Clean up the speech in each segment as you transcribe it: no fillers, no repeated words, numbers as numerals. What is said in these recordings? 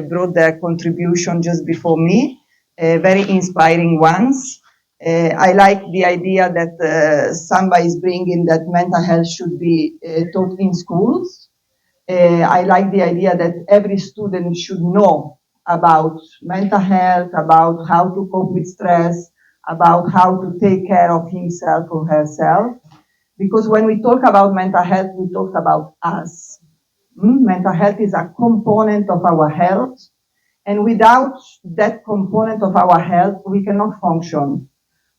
brought their contribution just before me, very inspiring ones. I like the idea that Samba is bringing that mental health should be taught in schools. I like the idea that every student should know about mental health, about how to cope with stress, about how to take care of himself or herself. Because when we talk about mental health, we talk about us. Mental health is a component of our health. And without that component of our health, we cannot function.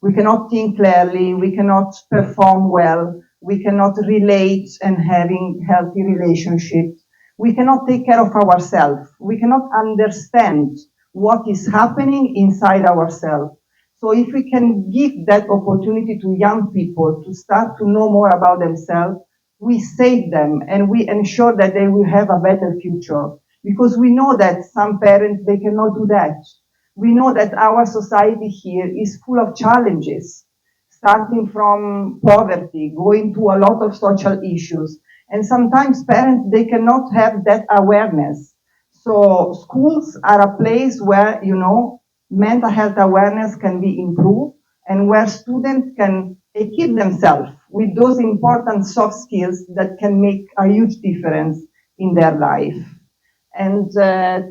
We cannot think clearly, we cannot perform well, we cannot relate and having healthy relationships. We cannot take care of ourselves. We cannot understand what is happening inside ourselves. So if we can give that opportunity to young people to start to know more about themselves, we save them and we ensure that they will have a better future. Because we know that some parents, they cannot do that. We know that our society here is full of challenges, starting from poverty, going to a lot of social issues. And sometimes parents, they cannot have that awareness. So schools are a place where, mental health awareness can be improved and where students can equip themselves with those important soft skills that can make a huge difference in their life. And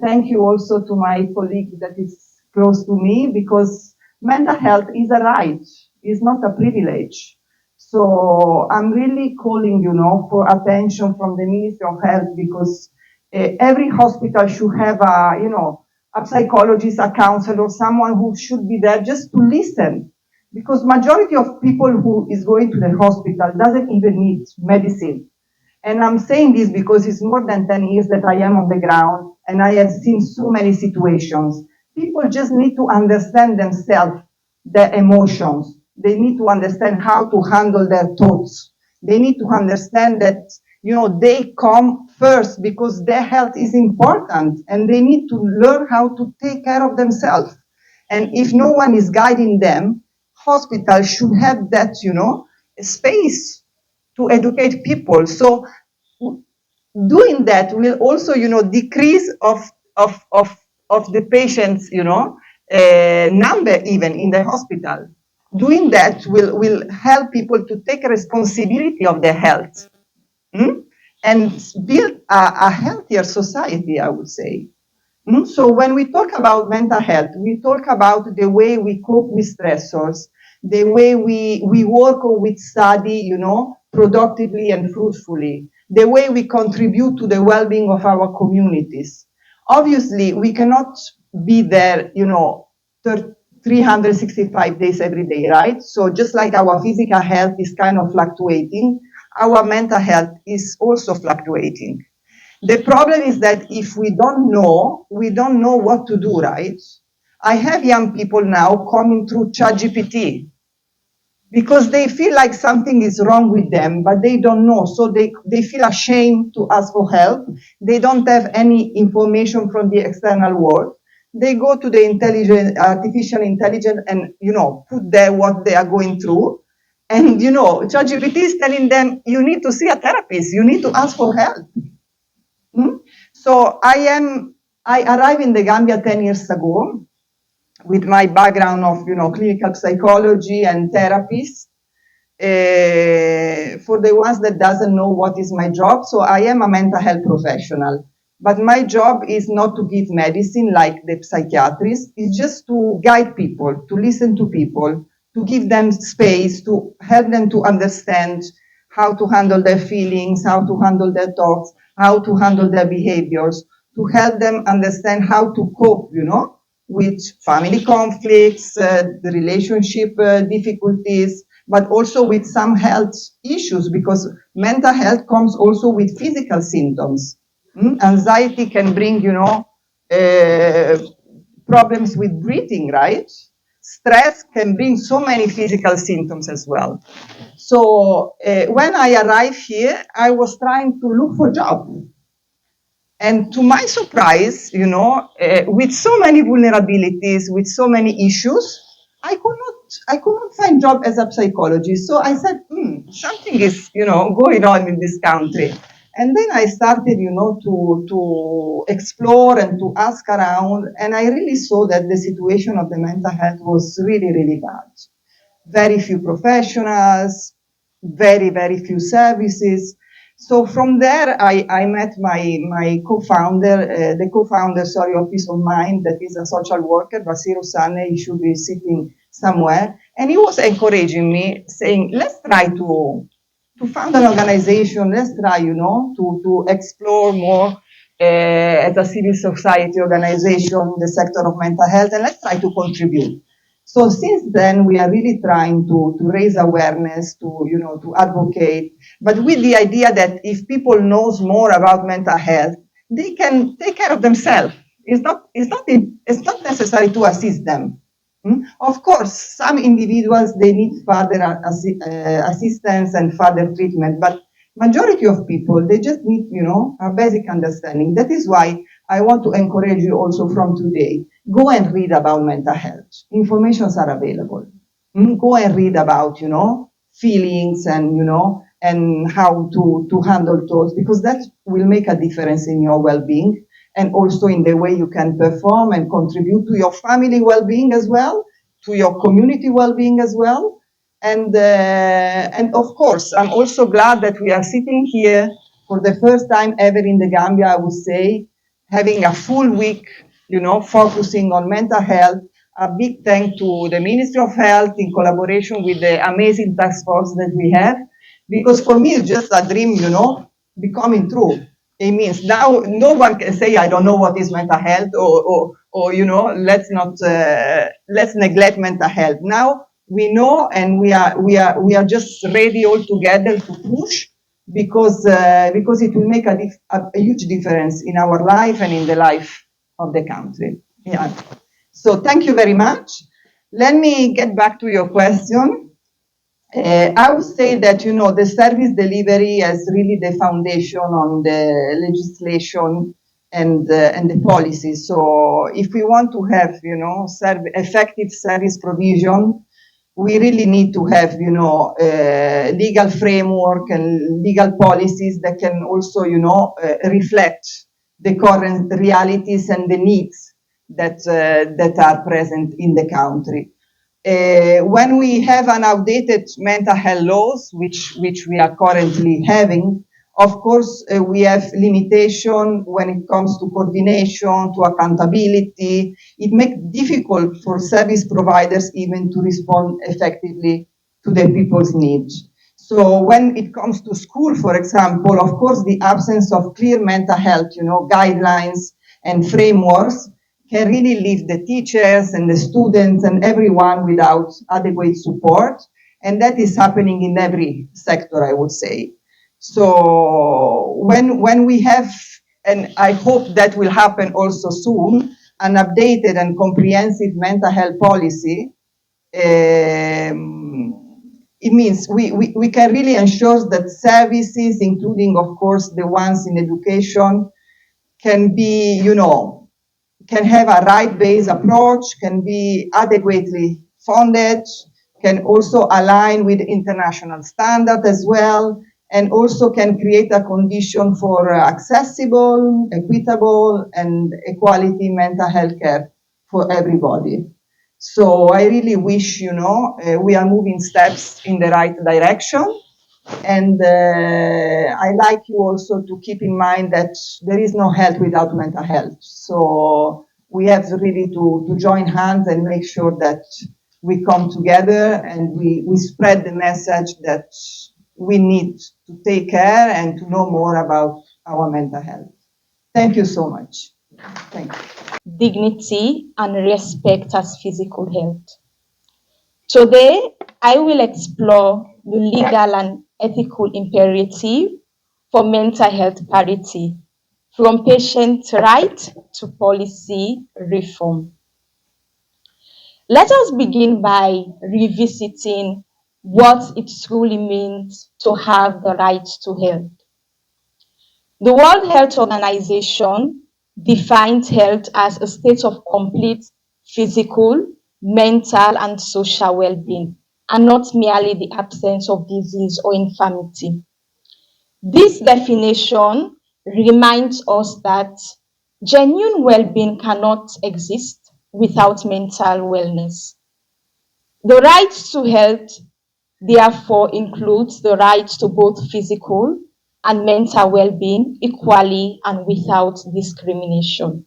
thank you also to my colleague that is close to me, because mental health is a right, it's not a privilege. So I'm really calling, for attention from the Ministry of Health, because every hospital should have a psychologist, a counselor, someone who should be there just to listen. Because majority of people who is going to the hospital doesn't even need medicine. And I'm saying this because it's more than 10 years that I am on the ground and I have seen so many situations. People just need to understand themselves, their emotions. They need to understand how to handle their thoughts. They need to understand that, they come first because their health is important and they need to learn how to take care of themselves. And if no one is guiding them, hospitals should have that, space to educate people. So doing that will also, decrease of the patients, number even in the hospital. Doing that will help people to take responsibility of their health, and build a healthier society, I would say. So when we talk about mental health, we talk about the way we cope with stressors, the way we work or we study, productively and fruitfully, the way we contribute to the well-being of our communities. Obviously, we cannot be there, 365 days every day, right? So just like our physical health is kind of fluctuating, our mental health is also fluctuating. The problem is that if we don't know what to do, right? I have young people now coming through ChatGPT because they feel like something is wrong with them, but they don't know. So they feel ashamed to ask for help. They don't have any information from the external world. They go to the artificial intelligence and, put there what they are going through. And, ChatGPT is telling them, you need to see a therapist. You need to ask for help. So I arrived in the Gambia 10 years ago with my background of, clinical psychology and therapies. For the ones that doesn't know what is my job, so I am a mental health professional. But my job is not to give medicine like the psychiatrist. It's just to guide people, to listen to people, to give them space, to help them to understand how to handle their feelings, how to handle their thoughts, how to handle their behaviors, to help them understand how to cope, with family conflicts, the relationship difficulties, but also with some health issues, because mental health comes also with physical symptoms. Anxiety can bring, problems with breathing, right? Stress can bring so many physical symptoms as well. So when I arrived here, I was trying to look for a job. And to my surprise, with so many vulnerabilities, with so many issues, I could not find job as a psychologist. So I said, something is, going on in this country. And then I started, to explore and to ask around, and I really saw that the situation of the mental health was really, really bad. Very few professionals, very, very few services. So from there, I met my co-founder, sorry, of Peace of Mind, that is a social worker, Basiru Sane. He should be sitting somewhere. And he was encouraging me, saying, let's try to found an organization. Let's try, to explore more as a civil society organization, the sector of mental health, and let's try to contribute. So since then, we are really trying to raise awareness, to advocate, but with the idea that if people knows more about mental health, they can take care of themselves. It's not necessary to assist them. Of course, some individuals, they need further assistance and further treatment, but majority of people, they just need, a basic understanding. That is why I want to encourage you also from today, go and read about mental health. Informations are available. Go and read about, feelings and, and how to handle those, because that will make a difference in your well-being and also in the way you can perform and contribute to your family well-being as well, to your community well-being as well. And of course, I'm also glad that we are sitting here for the first time ever in the Gambia, I would say, having a full week, focusing on mental health. A big thank to the Ministry of Health in collaboration with the amazing task force that we have, because for me it's just a dream, becoming true. It means now no one can say I don't know what is mental health, or let's neglect mental health. Now we know, and we are just ready all together to push, because it will make a huge difference in our life and in the life of the country. Yeah. So thank you very much. Let me get back to your question. I would say that, the service delivery is really the foundation on the legislation and the policy. So if we want to have, effective service provision, we really need to have, legal framework and legal policies that can also, reflect the current realities and the needs that are present in the country. When we have an outdated mental health laws, which we are currently having, of course, we have limitation when it comes to coordination, to accountability. It makes it difficult for service providers even to respond effectively to the people's needs. So when it comes to school, for example, of course, the absence of clear mental health, guidelines and frameworks can really leave the teachers and the students and everyone without adequate support. And that is happening in every sector, I would say. So when we have, and I hope that will happen also soon, an updated and comprehensive mental health policy, it means we can really ensure that services, including, of course, the ones in education, can be, can have a right-based approach, can be adequately funded, can also align with international standards as well, and also can create a condition for accessible, equitable, and equality mental health care for everybody. So I really wish, we are moving steps in the right direction. And I like you also to keep in mind that there is no health without mental health. So we have really to join hands and make sure that we come together and we spread the message that we need to take care and to know more about our mental health. Thank you so much. Thank you. Dignity and respect as physical health. Today, I will explore the legal and ethical imperative for mental health parity, from patient right to policy reform. Let us begin by revisiting what it truly means to have the right to health. The World Health Organization defines health as a state of complete physical, mental, and social well-being, and not merely the absence of disease or infirmity. This definition reminds us that genuine well-being cannot exist without mental wellness. The right to health therefore includes the right to both physical and mental well-being equally and without discrimination.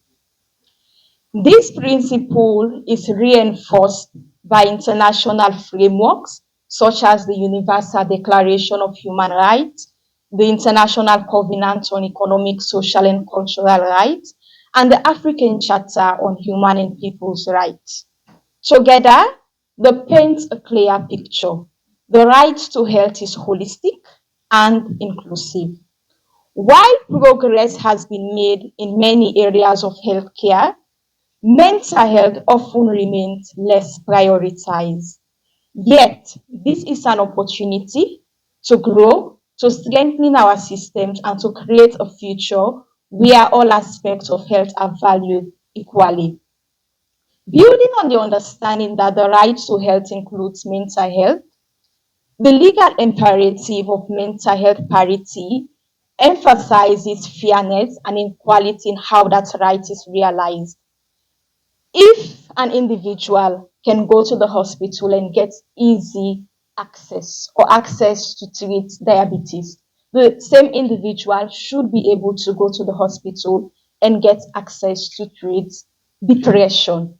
This principle is reinforced by international frameworks such as the Universal Declaration of Human Rights, the International Covenant on Economic, Social and Cultural Rights, and the African Charter on Human and People's Rights. Together, they paint a clear picture. The right to health is holistic and inclusive. While progress has been made in many areas of healthcare, mental health often remains less prioritized. Yet, this is an opportunity to grow, to strengthen our systems, and to create a future where all aspects of health are valued equally. Building on the understanding that the right to health includes mental health, the legal imperative of mental health parity emphasizes fairness and equality in how that right is realized. If an individual can go to the hospital and get easy access or access to treat diabetes, the same individual should be able to go to the hospital and get access to treat depression.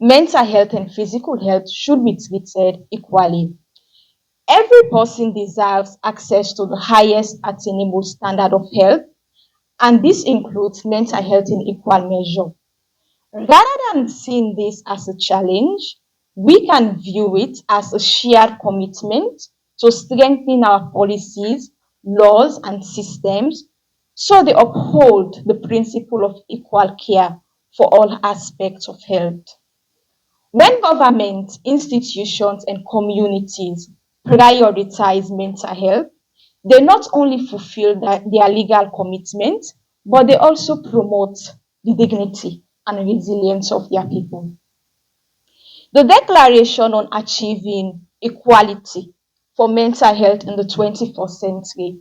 Mental health and physical health should be treated equally. Every person deserves access to the highest attainable standard of health, and this includes mental health in equal measure. Rather than seeing this as a challenge, we can view it as a shared commitment to strengthen our policies, laws, and systems so they uphold the principle of equal care for all aspects of health. When government, institutions, and communities prioritize mental health, they not only fulfill their legal commitment, but they also promote the dignity and resilience of their people. The Declaration on Achieving Equality for Mental Health in the 21st Century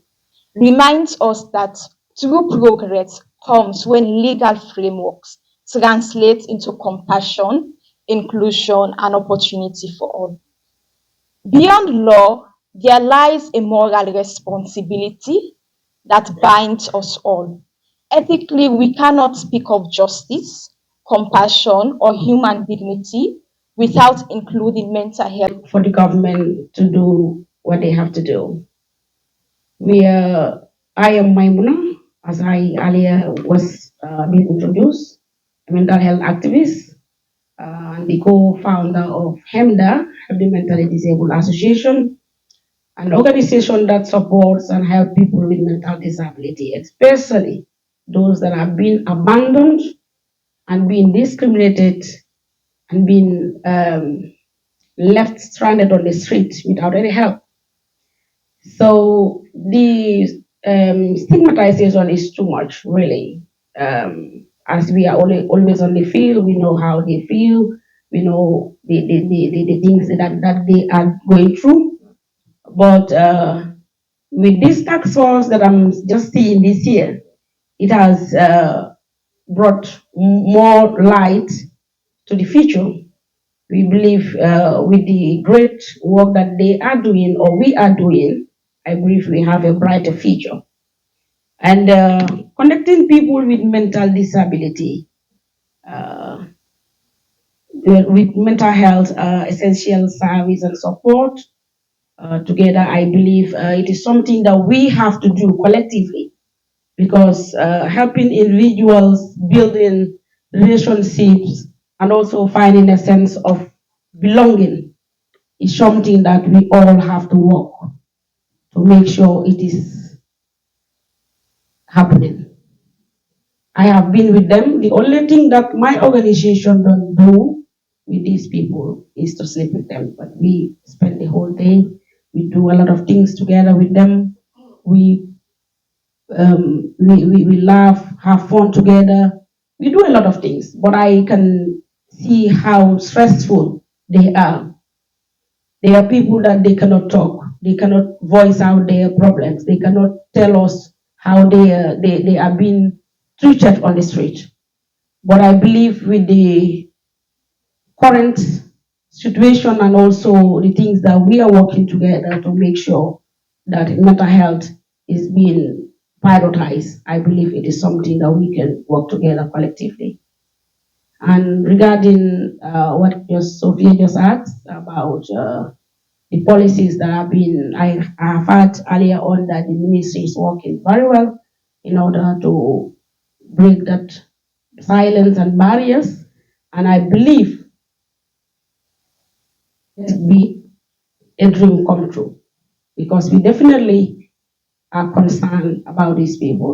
reminds us that true progress comes when legal frameworks translate into compassion, inclusion, and opportunity for all. Beyond law, there lies a moral responsibility that binds us all. Ethically, we cannot speak of justice, compassion, or human dignity without including mental health for the government to do what they have to do. I am Maimuna, as I earlier was being introduced, a mental health activist and the co-founder of HEMDA, the Mentally Disabled Association, an organization that supports and helps people with mental disability, especially those that have been abandoned and being discriminated and being left stranded on the street without any help. So the stigmatization is too much, really. As we are always on the field, we know how they feel, we know the things that they are going through. But with this tax force that I'm just seeing this year, it has brought more light to the future. We believe with the great work that they are doing or we are doing, I believe we have a brighter future. And connecting people with mental disability, uh, with mental health, essential service and support together, I believe it is something that we have to do collectively because helping individuals building relationships and also finding a sense of belonging is something that we all have to work to make sure it is happening. I have been with them. The only thing that my organization don't do with these people is to sleep with them. But we spend the whole day. We do a lot of things together with them. We laugh, have fun together. We do a lot of things. But I can see how stressful they are. They are people that they cannot talk. They cannot voice out their problems. They cannot tell us how they are being treated on the street. But I believe with the current situation and also the things that we are working together to make sure that mental health is being prioritized, I believe it is something that we can work together collectively. And regarding what Sophia just asked about the policies that have been, I have heard earlier on that the ministry is working very well in order to break that silence and barriers. And I believe it be a dream come true because we definitely are concerned about these people.